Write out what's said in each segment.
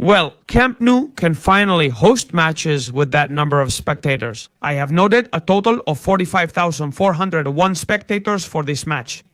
Well, Camp Nou can finally host matches with that number of spectators. I have noted a total of 45,401 spectators for this match.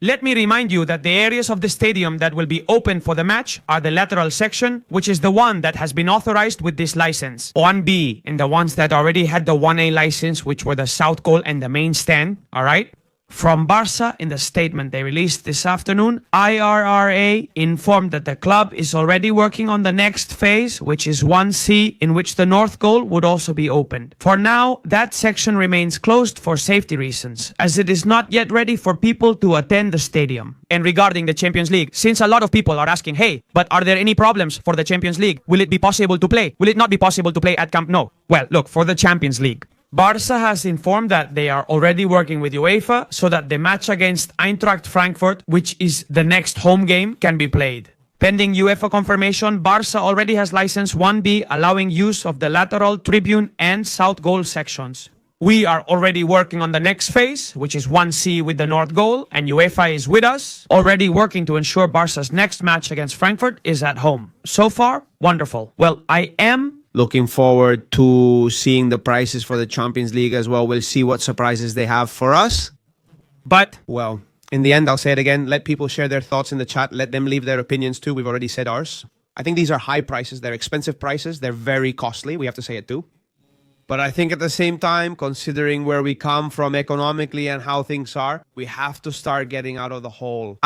Let me remind you that the areas of the stadium that will be open for the match are the lateral section, which is the one that has been authorized with this license, 1B, and the ones that already had the 1A license, which were the south goal and the main stand, alright? From Barça, in the statement they released this afternoon, IRRA informed that the club is already working on the next phase, which is 1C, in which the north goal would also be opened. For now, that section remains closed for safety reasons, as it is not yet ready for people to attend the stadium. And regarding the Champions League, since a lot of people are asking, hey, but are there any problems for the Champions League? Will it be possible to play? Will it not be possible to play at Camp Nou? Well, look, for the Champions League, Barça has informed that they are already working with UEFA so that the match against Eintracht Frankfurt, which is the next home game, can be played. Pending UEFA confirmation, Barça already has license 1B, allowing use of the lateral, tribune and south goal sections. We are already working on the next phase, which is 1C with the north goal, and UEFA is with us, already working to ensure Barça's next match against Frankfurt is at home. So far, wonderful. Well, I am looking forward to seeing the prices for the Champions League as well. We'll see what surprises they have for us. But, well, in the end, I'll say it again. Let people share their thoughts in the chat. Let them leave their opinions too. We've already said ours. I think these are high prices. They're expensive prices. They're very costly. We have to say it too. But I think at the same time, considering where we come from economically and how things are, we have to start getting out of the hole.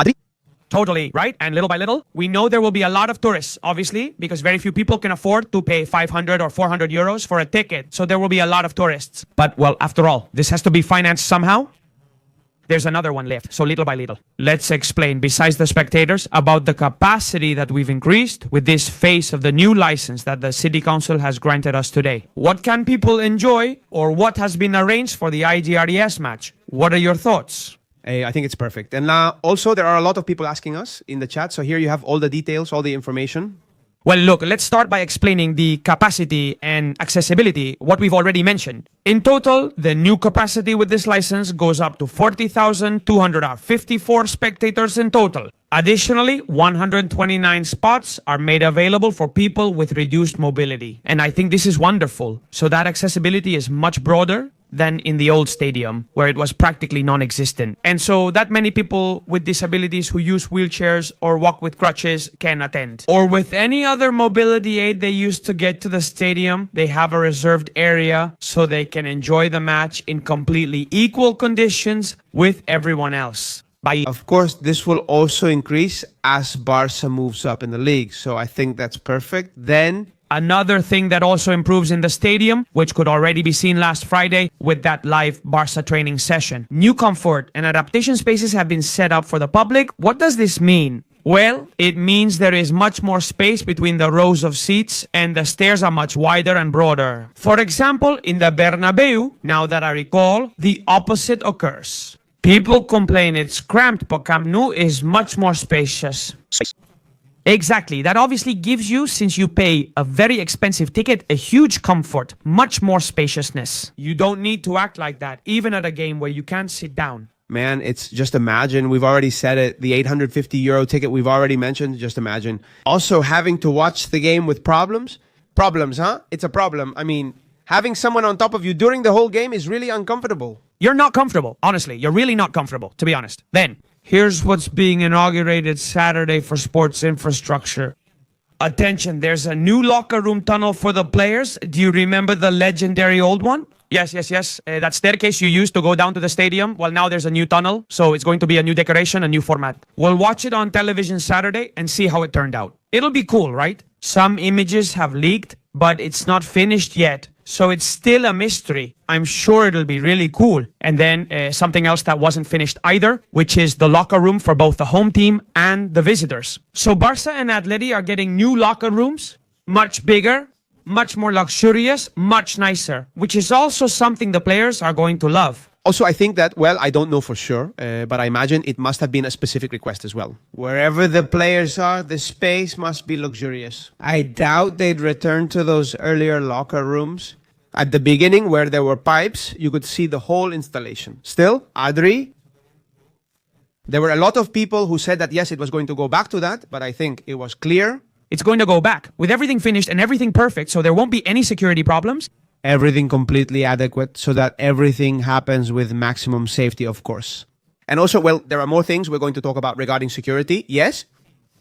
totally, right? And little by little, we know there will be a lot of tourists, obviously, because very few people can afford to pay 500 or 400 euros for a ticket. So there will be a lot of tourists. But, well, after all, this has to be financed somehow. There's another one left, so little by little. Let's explain, besides the spectators, about the capacity that we've increased with this phase of the new license that the City Council has granted us today. What can people enjoy, or what has been arranged for the IGRES match? What are your thoughts? I think it's perfect. And also, there are a lot of people asking us in the chat, so here you have all the details, all the information. Well, look, let's start by explaining the capacity and accessibility, what we've already mentioned. In total, the new capacity with this license goes up to 40,254 spectators in total. Additionally, 129 spots are made available for people with reduced mobility. And I think this is wonderful. So that accessibility is much broader than in the old stadium, where it was practically non-existent. And so that many people with disabilities who use wheelchairs or walk with crutches can attend. Or with any other mobility aid they use to get to the stadium, they have a reserved area so they can enjoy the match in completely equal conditions with everyone else. Of course, this will also increase as Barça moves up in the league. So I think that's perfect. Then another thing that also improves in the stadium, which could already be seen last Friday with that live Barça training session. New comfort and adaptation spaces have been set up for the public. What does this mean? Well, it means there is much more space between the rows of seats and the stairs are much wider and broader. For example, in the Bernabeu, now that I recall, the opposite occurs. People complain it's cramped, but Camp Nou is much more spacious. Exactly. That obviously gives you, since you pay a very expensive ticket, a huge comfort, much more spaciousness. You don't need to act like that, even at a game where you can't sit down. Man, it's just imagine, we've already said it, the 850 euro ticket we've already mentioned, just imagine. Also having to watch the game with problems? Problems, huh? It's a problem. I mean, having someone on top of you during the whole game is really uncomfortable. You're not comfortable, honestly. You're really not comfortable, to be honest. Then, here's what's being inaugurated Saturday for sports infrastructure. Attention, there's a new locker room tunnel for the players. Do you remember the legendary old one? Yes. That staircase you used to go down to the stadium. Well, now there's a new tunnel, so it's going to be a new decoration, a new format. We'll watch it on television Saturday and see how it turned out. It'll be cool, right? Some images have leaked, but it's not finished yet. So it's still a mystery. I'm sure it'll be really cool. And then something else that wasn't finished either, which is the locker room for both the home team and the visitors. So Barça and Atleti are getting new locker rooms, much bigger, much more luxurious, much nicer, which is also something the players are going to love. Also, I think that, well, I don't know for sure, but I imagine it must have been a specific request as well. Wherever the players are, the space must be luxurious. I doubt they'd return to those earlier locker rooms. At the beginning, where there were pipes, you could see the whole installation. Still, Adri, there were a lot of people who said that, yes, it was going to go back to that, but I think it was clear. It's going to go back with everything finished and everything perfect, so there won't be any security problems. Everything completely adequate so that everything happens with maximum safety, of course. And also, well, there are more things we're going to talk about regarding security. Yes?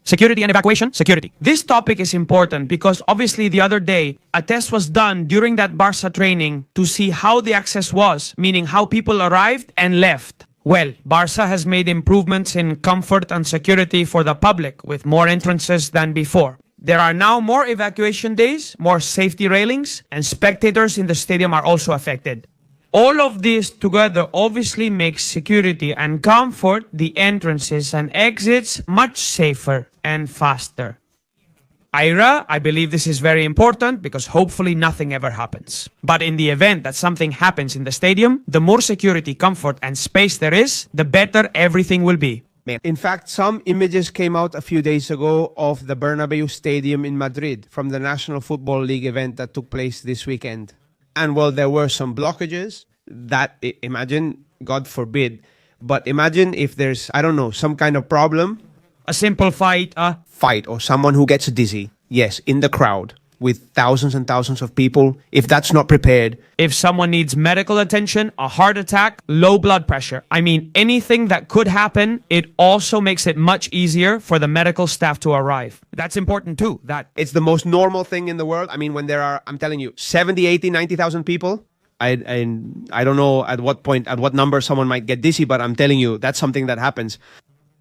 Security and evacuation, security. This topic is important because obviously the other day, a test was done during that Barça training to see how the access was, meaning how people arrived and left. Well, Barça has made improvements in comfort and security for the public with more entrances than before. There are now more evacuation days, more safety railings, and spectators in the stadium are also affected. All of this together obviously makes security and comfort, the entrances and exits, much safer and faster. Ira, I believe this is very important because hopefully nothing ever happens. But in the event that something happens in the stadium, the more security, comfort, and space there is, the better everything will be. In fact, some images came out a few days ago of the Bernabeu Stadium in Madrid from the National Football League event that took place this weekend. And well, there were some blockages that, imagine, God forbid, but imagine if there's, I don't know, some kind of problem. A simple fight, Fight or someone who gets dizzy, yes, in the crowd with thousands and thousands of people, if that's not prepared. if someone needs medical attention, a heart attack, low blood pressure. I mean, anything that could happen, it also makes it much easier for the medical staff to arrive. That's important too. It's the most normal thing in the world. I mean, when there are, I'm telling you, 70, 80, 90,000 people, I don't know at what point, at what number someone might get dizzy, but I'm telling you, that's something that happens.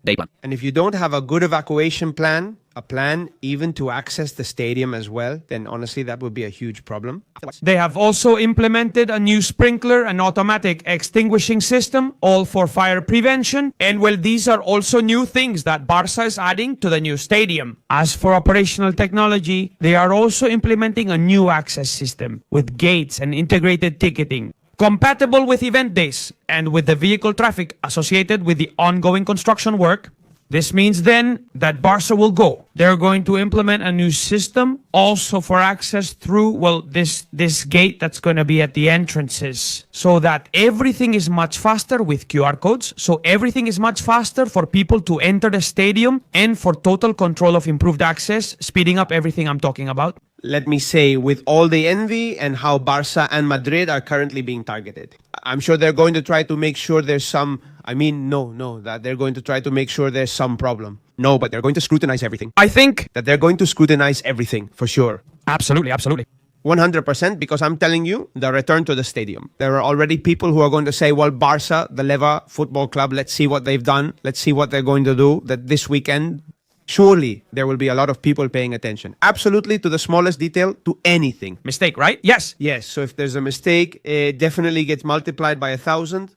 Day one. And if you don't have a good evacuation plan, a plan even to access the stadium as well, then honestly, that would be a huge problem. They have also implemented a new sprinkler and automatic extinguishing system, all for fire prevention. And well, these are also new things that Barça is adding to the new stadium. As for operational technology, they are also implementing a new access system with gates and integrated ticketing, compatible with event days and with the vehicle traffic associated with the ongoing construction work. This means then that Barça will go. They're going to implement a new system also for access through, well, this gate that's going to be at the entrances, so that everything is much faster with QR codes. So everything is much faster for people to enter the stadium and for total control of improved access, speeding up everything I'm talking about. Let me say, with all the envy and how Barça and Madrid are currently being targeted, I'm sure they're going to try to make sure there's some, that they're going to try to make sure there's some problem. No, but they're going to scrutinize everything. I think That they're going to scrutinize everything, for sure. absolutely. 100%, because I'm telling you, the return to the stadium. There are already people who are going to say, well, Barça, the Leva Football Club, let's see what they've done. Let's see what they're going to do that this weekend. Surely there will be a lot of people paying attention. Absolutely, to the smallest detail, to anything. Mistake, right? Yes. Yes, so if there's a mistake, it definitely gets multiplied by 1,000.